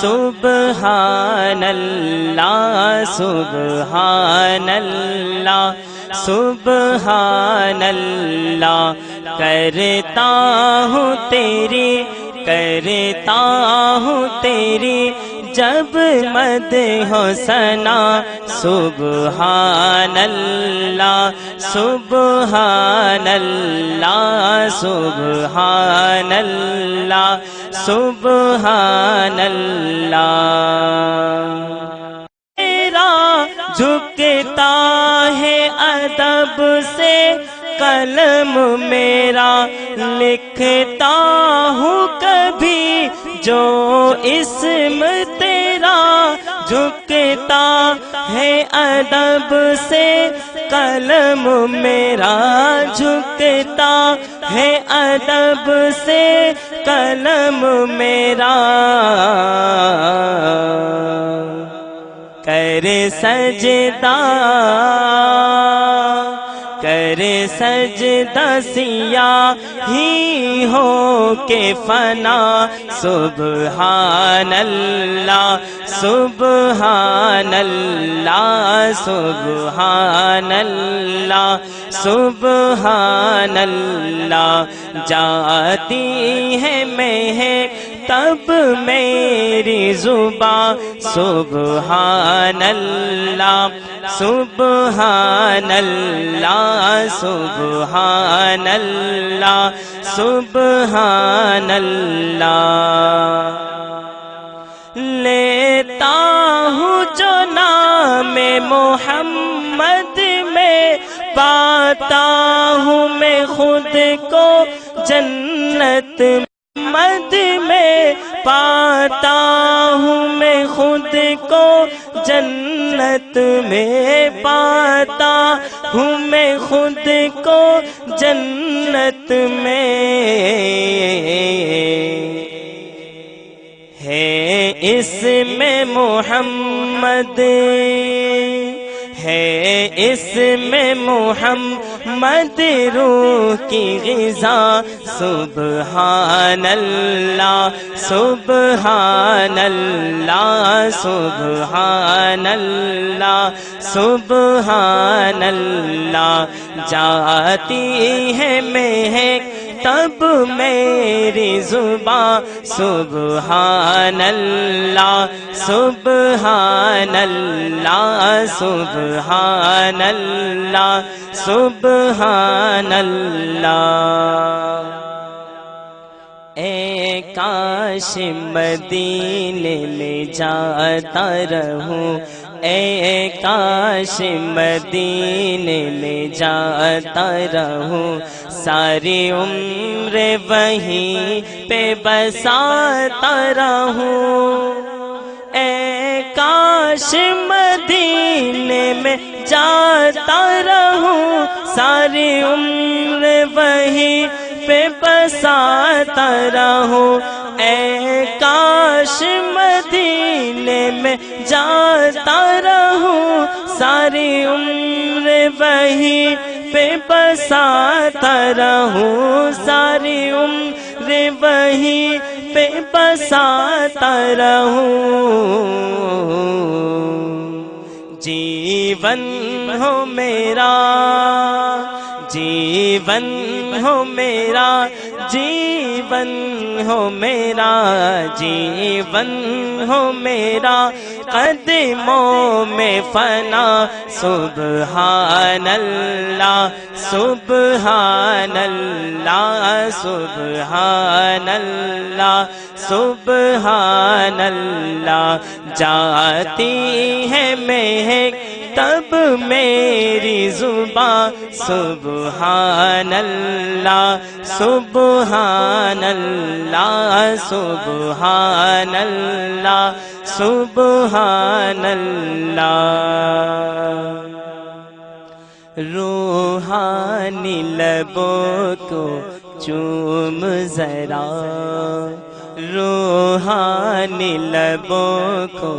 سبحان اللہ سبحان اللہ سبحان اللہ کرتا ہوں تیری جب مدح و ثنا سبحان اللہ سبحان اللہ سبحان اللہ سبحان اللہ میرا جھکتا ہے ادب سے قلم میرا لکھتا ہوں کبھی جو اسم تیرا جھکتا ہے ادب سے قلم میرا جھکتا ہے ادب سے قلم میرا کر سجدہ سیاہی ہو کے فنا سبحان اللہ سبحان اللہ سبحان اللہ سبحان اللہ جاتی ہے مہک تب میری زبان سبحان اللہ سبحان اللہ سبحان اللہ سبحان اللہ لیتا ہوں جو نام محمد میں پاتا ہوں میں خود کو جنت مد میں پاتا ہوں میں خود کو جنت میں پاتا ہوں میں خود کو جنت میں ہے اس میں محمد ہے اس میں محمد روح کی غذا سبحان اللہ سبحان اللہ سبحان اللہ سبحان اللہ جاتی ہے مہک تب میری زبان سبحان اللہ سبحان اللہ سبحان اللہ سبحان اللہ اے کاش مدینے میں جاتا رہوں اے کاش مدینے میں جاتا رہوں ساری عمر وہیں پہ بساتا رہوں اے کاش مدینے میں جاتا رہوں ساری عمر وہیں پہ بساتا رہوں اے کاش مدینے میں جاتا رہوں ساری عمر وہیں پہ بساتا رہوں ساری عمر وہیں پہ بساتا رہوں جیون ہو میرا جیون ہو میرا جیون ہو میرا جیون ہو میرا قدموں میں فنا سبحان اللہ سبحان اللہ سبحان اللہ سبحان اللہ جاتی ہے مہک تب میری زبان سبحان اللہ سبحان اللہ سبحان اللہ سبحان اللہ روحانی لبوں کو چوم ذرا روحانی لبوں کو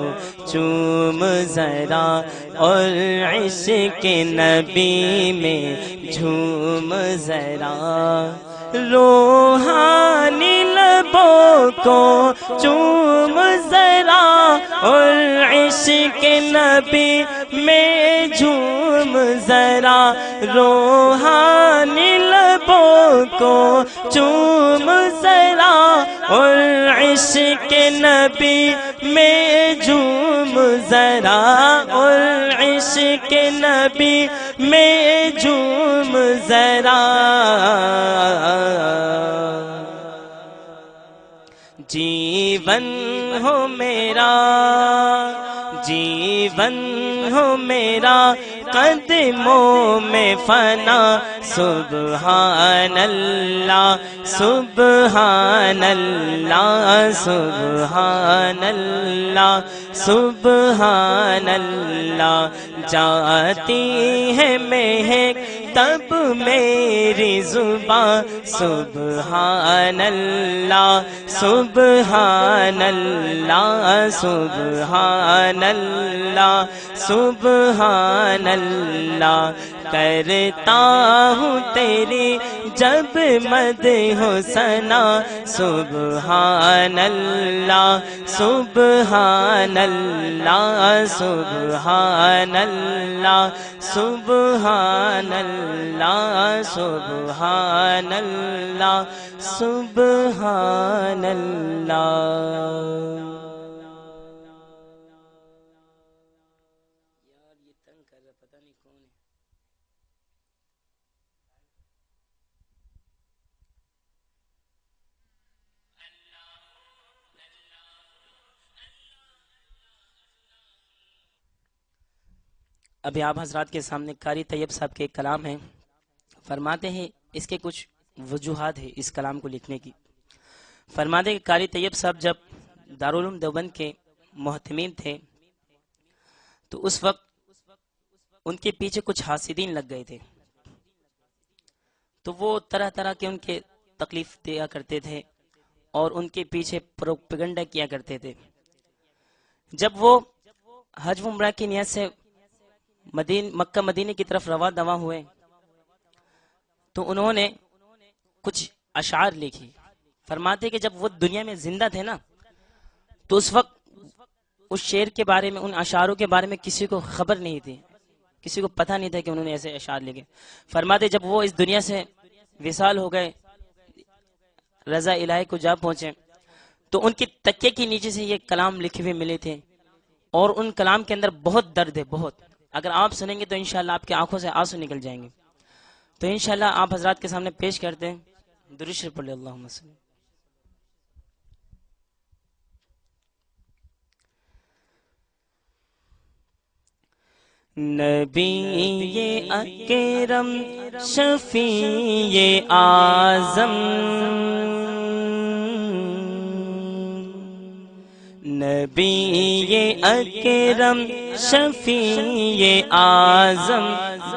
چوم ذرا اور عشق نبی میں جھوم ذرا روحانی لبوں کو چوم ذرا اور عشق نبی میں جھوم ذرا روحانی لبوں کو چوم ذرا اور عشق نبی میں جھوم ذرا اور عشق نبی میں جھوم ذرا جیون ہو میرا جیون ہو میرا قدموں میں فنا سبحان اللہ سبحان اللہ سبحان اللہ سبحان اللہ جاتی ہے مہک تب میری زبان سبحان اللہ سبحان اللہ سبحان اللہ سبحان اللہ کرتا ہوں تیری جب مدح و ثنا سبحان اللہ سبحان اللہ سبحان اللہ سبحان اللہ سبحان اللہ سبحان اللہ ابھی آپ حضرات کے سامنے قاری طیب صاحب کے ایک کلام ہیں فرماتے ہیں اس کے کچھ وجوہات ہیں اس کلام کو لکھنے کی فرماتے ہیں کہ قاری طیب صاحب جب دارالعلوم دیوبند کے محتمین تھے تو اس وقت ان کے پیچھے کچھ حاسدین لگ گئے تھے تو وہ طرح طرح کے ان کے تکلیف دیا کرتے تھے اور ان کے پیچھے پروپیگنڈا کیا کرتے تھے جب وہ حج و عمرہ کی نیت سے مکہ مدینے کی طرف رواں دواں ہوئے تو انہوں نے کچھ اشعار لکھی فرماتے کہ جب وہ دنیا میں زندہ تھے نا تو اس وقت اس شعر کے بارے میں ان اشعاروں کے بارے میں کسی کو خبر نہیں تھی کسی کو پتہ نہیں تھا کہ انہوں نے ایسے اشعار لکھے فرماتے جب وہ اس دنیا سے وصال ہو گئے رضا الہی کو جا پہنچے تو ان کی تکیے کے نیچے سے یہ کلام لکھے ہوئے ملے تھے اور ان کلام کے اندر بہت درد ہے بہت اگر آپ سنیں گے تو انشاءاللہ آپ کی آنکھوں سے آنسو نکل جائیں گے تو انشاءاللہ آپ حضرات کے سامنے پیش کرتے ہیں درود شریف پڑھ لیں اللہم صلی نبی اکرم شفیع اعظم نبی اکرم شفیع اعظم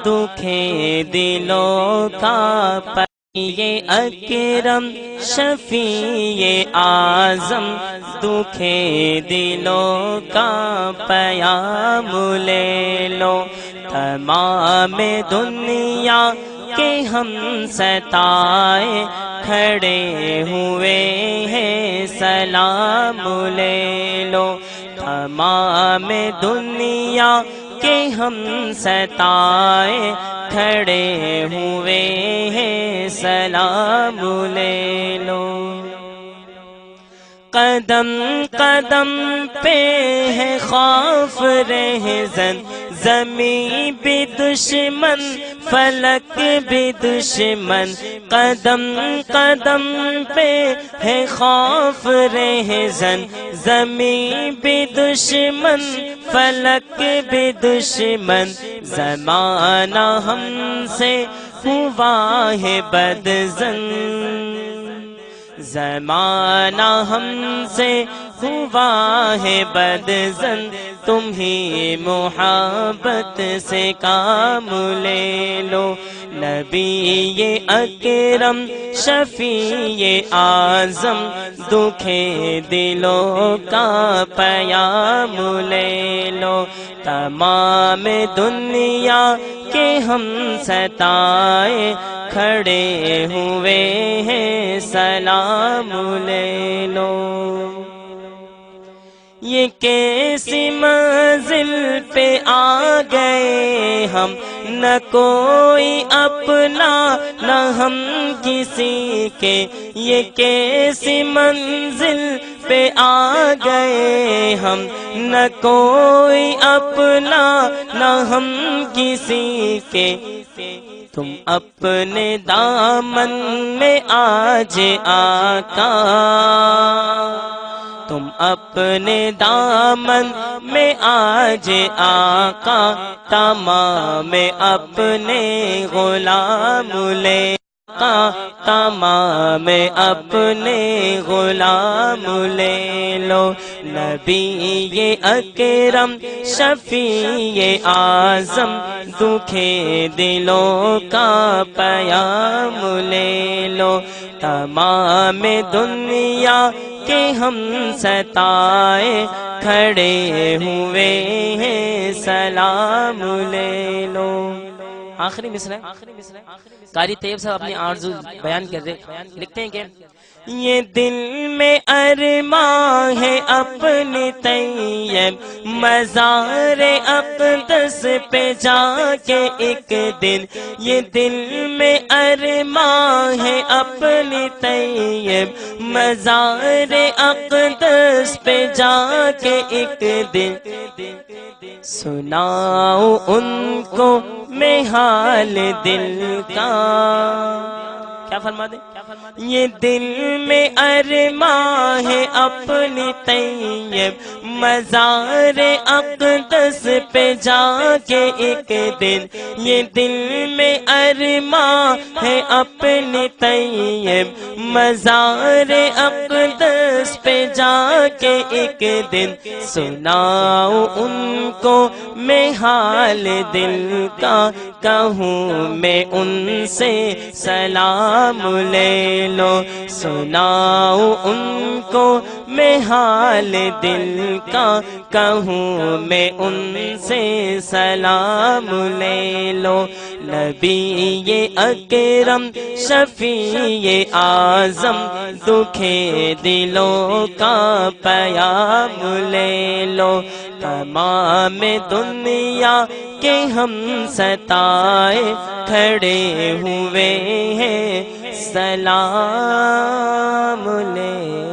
دکھے دلوں کا یہ اکرم شفیع اعظم دکھے دلوں کا پیام لے لو تمام دنیا کے ہم ستائے کھڑے ہوئے ہیں سلام لے لو تمام دنیا کے ہم ستائے کھڑے ہوئے ہیں سلام لے لو قدم قدم پہ ہے خوف رہزن زمین بھی دشمن فلک بھی دشمن قدم قدم پہ ہے خوف رہزن زمین بھی دشمن فلک بھی دشمن زمانہ ہم سے ہوا ہے بدزن زمانہ ہم سے ہوا ہے بدظن تمہیں محبت سے کام لے لو نبی اکرم شفیع اعظم دکھے دلوں کا پیام لے لو تمام دنیا کے ہم ستائے کھڑے ہوئے ہیں سلام لے لو یہ کیسی منزل پہ آ گئے ہم نہ کوئی اپنا نہ ہم کسی کے یہ کیسی منزل پہ آ گئے ہم نہ کوئی اپنا نہ ہم کسی کے تم اپنے دامن میں آج آقا تم اپنے دامن میں آج آقا تمام اپنے غلام لے تمام اپنے غلام لے لو نبی اکرم شفیع اعظم دکھے دلوں کا پیام لے لو تمام دنیا کہ ہم ستائے کھڑے ہوئے ہیں سلام لے لو آخری مصرع قاری طیب صاحب اپنی آرزو بیان کر رہے لکھتے ہیں کہ یہ دل میں ارماں ہے اپنی طیب مزار اقدس پہ جا کے ایک دن یہ دل میں ارماں ہے اپنی طیب مزار اقدس پہ جا کے ایک دن سناؤ ان کو میں حال دل کا کیا فرما دیں یہ دل میں ارماں ہے اپنی طیب مزار اقدس پہ جا کے ایک دن یہ دل میں ارماں ہے اپنی طیب مزار اقدس پہ جا کے ایک دن سناؤ ان کو میں حال دل کا کہوں میں ان سے سلام لے لو سناؤ ان کو میں حال دل کا کہوں میں ان سے سلام لے لو نبی اکرم شفیع اعظم دکھے دلوں کا پیام لے لو تمام دنیا کہ ہم ستائے کھڑے ہوئے ہیں سلام لے